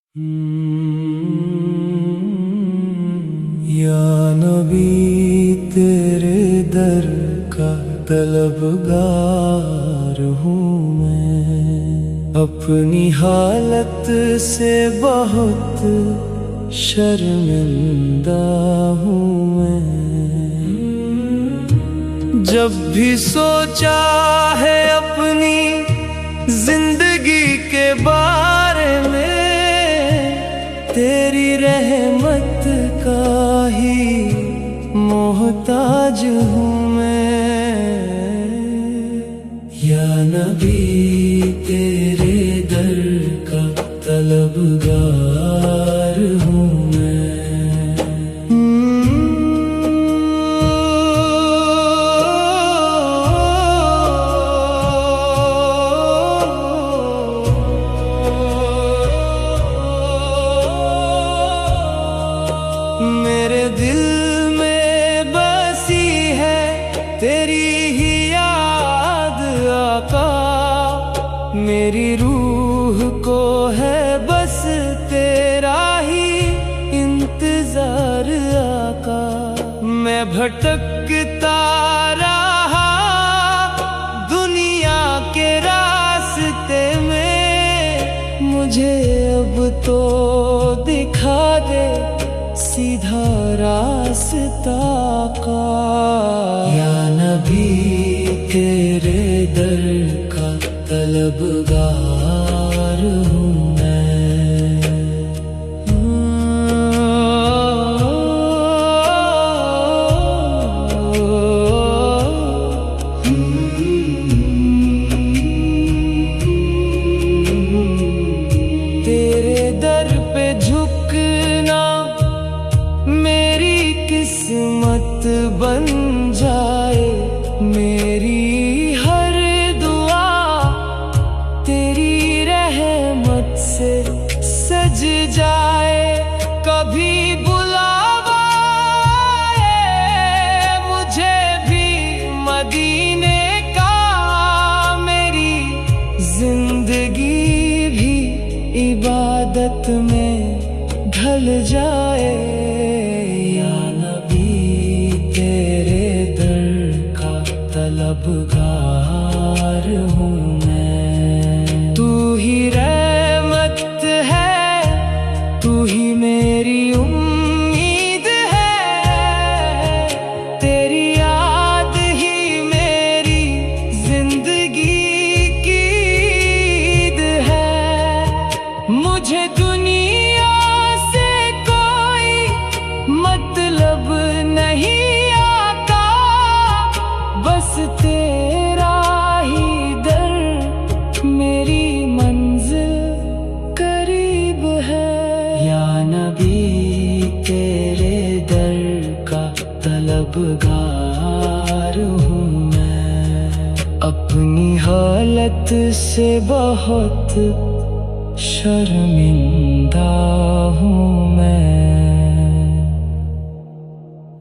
या नबी तेरे दर का तलबगार हूँ मैं, अपनी हालत से बहुत शर्मिंदा हूँ मैं। जब भी सोचा है अपनी जिंदगी के बारे में, तेरी रहमत का ही मोहताज हूँ मैं। या नबी तेरे दर का तलबगार हूँ मैं। मेरे दिल में बसी है तेरी ही याद आका, मेरी रूह को है बस तेरा ही इंतजार आका। मैं भटकता रहा दुनिया के रास्ते में, मुझे अब तो दिखा दे सीधा रास्ता का। या नबी तेरे दर का तलबगार हूँ मैं। तेरे दर पे झुकना मेरी किस्मत बन जाए, मेरी हर दुआ तेरी रहमत से सज जाए। कभी बुलावा मुझे भी मदीने का, मेरी जिंदगी भी इबादत में ढल जाए। या नबी तेरे दर का तलबगार हूँ मैं। तू ही रहमत है, तू ही मेरी उम्मीद है, तेरी याद ही मेरी जिंदगी की ईद है। मुझे दुनिया से कोई मतलब नहीं आका, बस तेरा ही दर मेरी मंजिल करीब है। या नबी तेरे दर का तलबगार हूँ मैं, अपनी हालत से बहुत शर्मिंदा हूँ मैं।